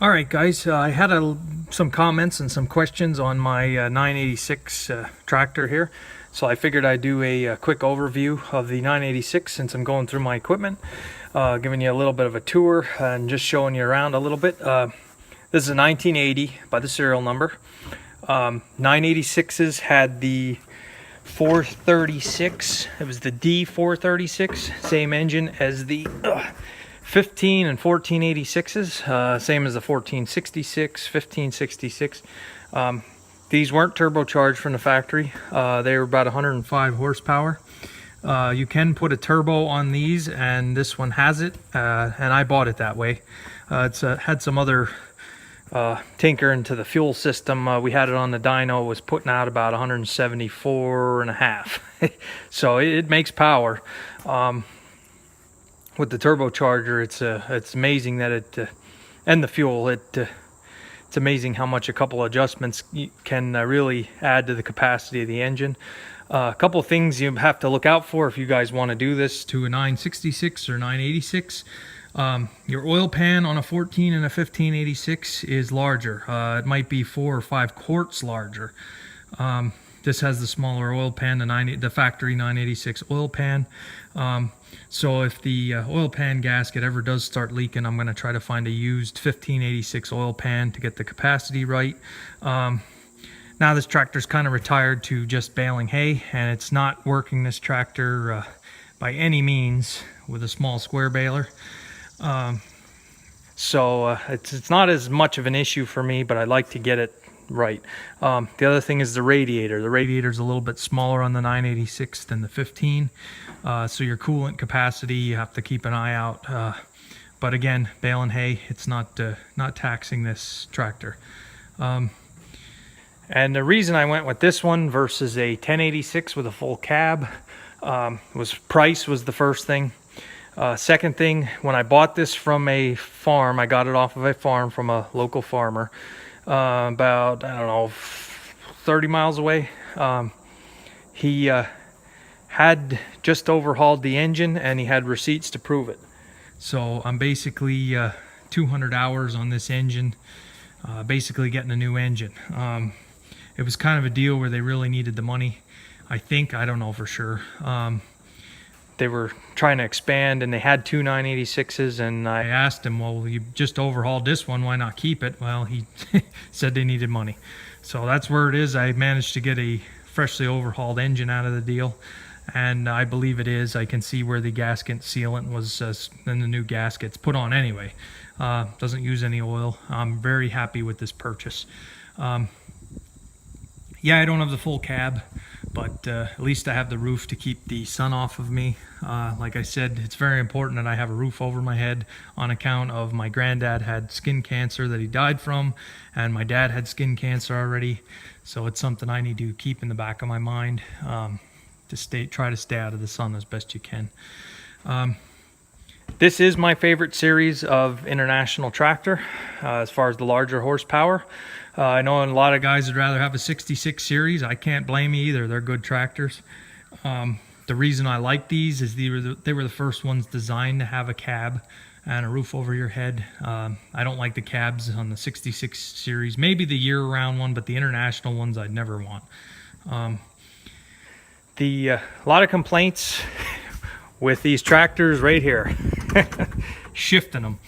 All right, guys, I had some comments and some questions on my 986 tractor here. So I figured I'd do a quick overview of the 986 since I'm going through my equipment, giving you a little bit of a tour and just showing you around a little bit. This is a 1980 by the serial number. 986s had the 436. It was the D436, same engine as the 15 and 1486s, same as the 1466, 1566. These weren't turbocharged from the factory. They were about 105 horsepower. You can put a turbo on these, and this one has it, and I bought it that way. It's had some other tinker into the fuel system. We had it on the dyno. It was putting out about 174 and a half. So it makes power. With the turbocharger, it's amazing that it and the fuel, it's amazing how much a couple adjustments can really add to the capacity of the engine. A couple of things you have to look out for if you guys want to do this to a 966 or 986. Your oil pan on a 14 and a 1586 is larger. It might be 4 or 5 quarts larger. This has the smaller oil pan, the factory 986 oil pan. So if the oil pan gasket ever does start leaking, I'm going to try to find a used 1586 oil pan to get the capacity right. Now this tractor's kind of retired to just baling hay, and it's not working this tractor by any means with a small square baler. So it's not as much of an issue for me, but I like to get it right. The other thing is the radiator. The radiator is a little bit smaller on the 986 than the 15. So your coolant capacity, you have to keep an eye out. But again, baling hay, it's not taxing this tractor. And the reason I went with this one versus a 1086 with a full cab was price was the first thing. Second thing, when I bought this from a farm, I got it off of a farm from a local farmer, about, I don't know, 30 miles away. He had just overhauled the engine, and he had receipts to prove it. So I'm basically 200 hours on this engine, basically getting a new engine. It was kind of a deal where they really needed the money, I think. I don't know for sure. They were trying to expand, and they had two 986s, and I asked him, well, you just overhauled this one, why not keep it? Well, he said they needed money. So that's where it is. I managed to get a freshly overhauled engine out of the deal, and I believe it is. I can see where the gasket sealant was in the new gasket's put on anyway. Doesn't use any oil. I'm very happy with this purchase. Yeah, I don't have the full cab, but at least I have the roof to keep the sun off of me. Like I said, it's very important that I have a roof over my head on account of my granddad had skin cancer that he died from, and my dad had skin cancer already. So it's something I need to keep in the back of my mind, to try to stay out of the sun as best you can. This is my favorite series of international tractor as far as the larger horsepower. I know a lot of guys would rather have a 66 series. I can't blame you either. They're good tractors. The reason I like these is they were the first ones designed to have a cab and a roof over your head. I don't like the cabs on the 66 series. Maybe the year-round one, but the international ones I'd never want. A lot of complaints with these tractors right here, shifting them.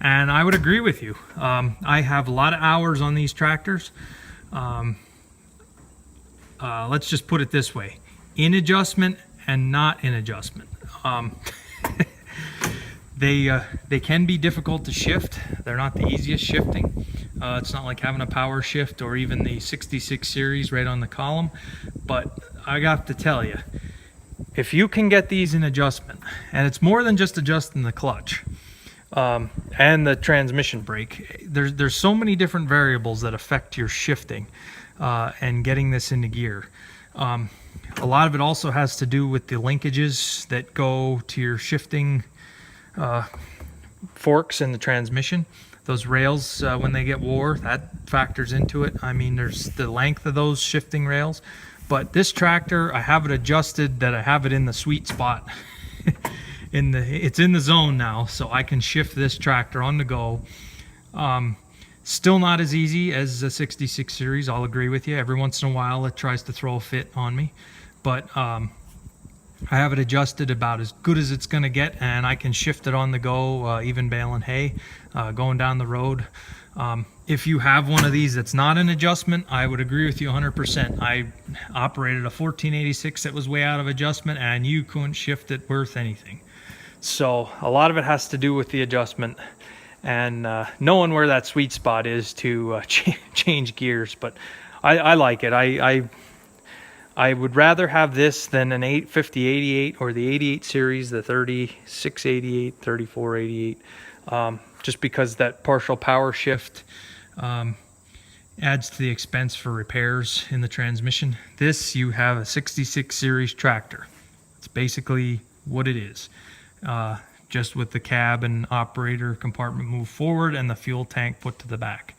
And I would agree with you. I have a lot of hours on these tractors. Let's just put it this way: in adjustment and not in adjustment. They can be difficult to shift. They're not the easiest shifting. It's not like having a power shift or even the 66 series right on the column. But I got to tell you, if you can get these in adjustment, and it's more than just adjusting the clutch and the transmission brake, there's so many different variables that affect your shifting and getting this into gear. A lot of it also has to do with the linkages that go to your shifting forks in the transmission. Those rails, when they get wore, that factors into it. I mean, there's the length of those shifting rails. But this tractor, I have it adjusted that I have it in the sweet spot. It's in the zone now, so I can shift this tractor on the go. Still not as easy as the 66 series, I'll agree with you. Every once in a while it tries to throw a fit on me. But I have it adjusted about as good as it's going to get, and I can shift it on the go, even baling hay, going down the road. If you have one of these that's not an adjustment, I would agree with you 100%. I operated a 1486 that was way out of adjustment, and you couldn't shift it worth anything. So a lot of it has to do with the adjustment and knowing where that sweet spot is to change gears. But I like it. I would rather have this than an 850-88 or the 88 series, the 3688, 3488, just because that partial power shift adds to the expense for repairs in the transmission. This, you have a 66 series tractor. It's basically what it is. Just with the cab and operator compartment moved forward and the fuel tank put to the back.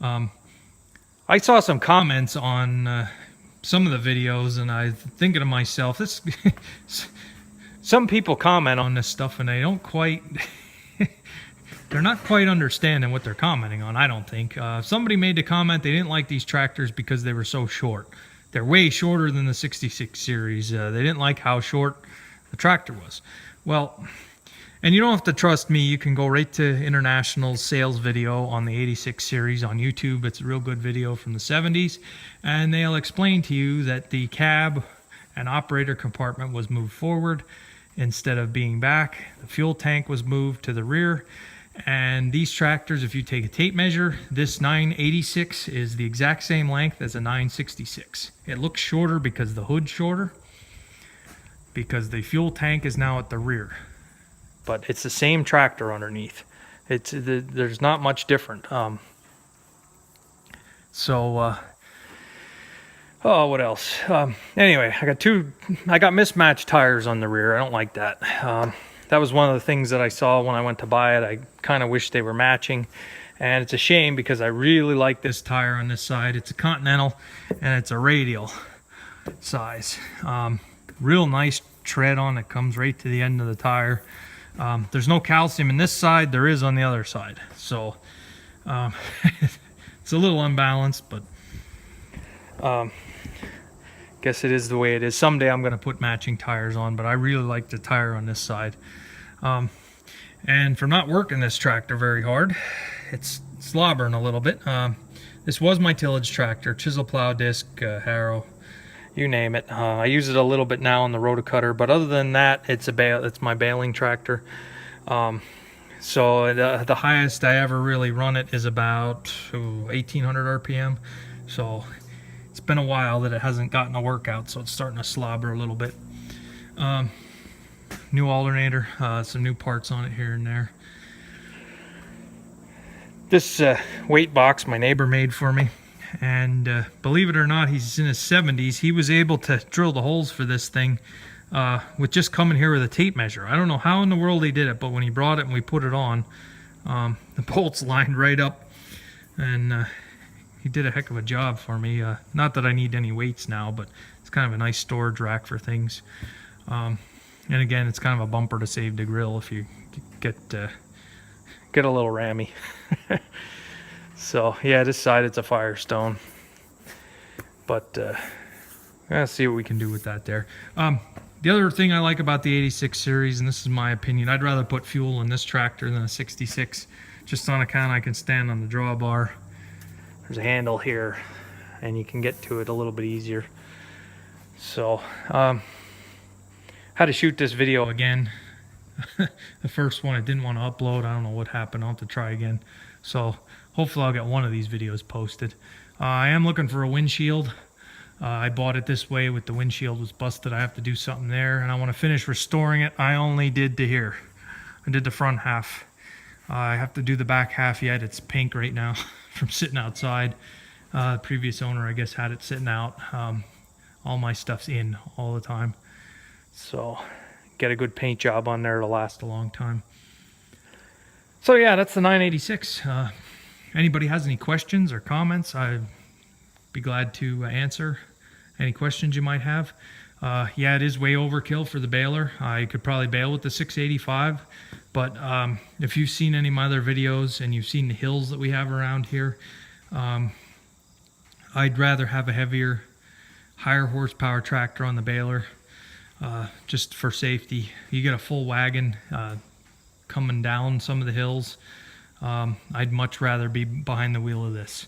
I saw some comments on some of the videos, and I'm thinking to myself, this some people comment on this stuff and they don't quite they're not quite understanding what they're commenting on, I don't think. Somebody made the comment they didn't like these tractors because they were so short. They're way shorter than the 66 series. They didn't like how short the tractor was. Well, and you don't have to trust me. You can go right to International's sales video on the 86 series on YouTube. It's a real good video from the 70s. And they'll explain to you that the cab and operator compartment was moved forward instead of being back. The fuel tank was moved to the rear. And these tractors, if you take a tape measure, this 986 is the exact same length as a 966. It looks shorter because the hood's shorter, because the fuel tank is now at the rear. But it's the same tractor underneath. There's not much different. Oh, what else? Anyway, I got mismatched tires on the rear. I don't like that. That was one of the things that I saw when I went to buy it. I kind of wish they were matching. And it's a shame because I really like this tire on this side. It's a Continental and it's a radial size. Real nice tread on it, comes right to the end of the tire. There's no calcium in this side, there is on the other side. So it's a little unbalanced, but guess it is the way it is. Someday I'm going to put matching tires on, but I really like the tire on this side. And for not working this tractor very hard, it's slobbering a little bit. This was my tillage tractor, chisel plow disc, harrow, you name it. I use it a little bit now on the rotocutter, but other than that, it's my baling tractor. So the highest I ever really run it is about 1800 RPM. So it's been a while that it hasn't gotten a workout, so it's starting to slobber a little bit. New alternator, some new parts on it here and there. This weight box my neighbor made for me. And believe it or not, he's in his 70s. He was able to drill the holes for this thing with just coming here with a tape measure. I don't know how in the world he did it, but when he brought it and we put it on, the bolts lined right up. And he did a heck of a job for me. Not that I need any weights now, but it's kind of a nice storage rack for things. And again, it's kind of a bumper to save the grill if you get a little rammy. So yeah, this side it's a Firestone, but let's see what we can do with that there. The other thing I like about the 86 series, and this is my opinion, I'd rather put fuel in this tractor than a 66, just on account I can stand on the drawbar. There's a handle here, and you can get to it a little bit easier. So had to shoot this video again. The first one I didn't want to upload. I don't know what happened. I'll have to try again. So hopefully I'll get one of these videos posted. I am looking for a windshield. I bought it this way with the windshield was busted. I have to do something there, and I want to finish restoring it. I only did to here. I did the front half. I have to do the back half yet. It's pink right now from sitting outside. The previous owner, I guess, had it sitting out. All my stuff's in all the time. So get a good paint job on there to last a long time. So yeah, that's the 986. Anybody has any questions or comments, I'd be glad to answer any questions you might have. Yeah, it is way overkill for the baler. You could probably bale with the 685, but if you've seen any of my other videos and you've seen the hills that we have around here, I'd rather have a heavier, higher horsepower tractor on the baler, just for safety. You get a full wagon coming down some of the hills. I'd much rather be behind the wheel of this.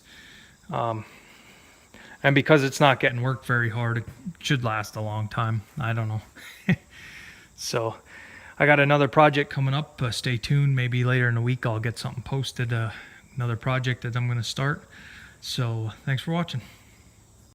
And because it's not getting worked very hard, it should last a long time. I don't know. So I got another project coming up. Stay tuned. Maybe later in the week I'll get something posted, another project that I'm going to start. So thanks for watching.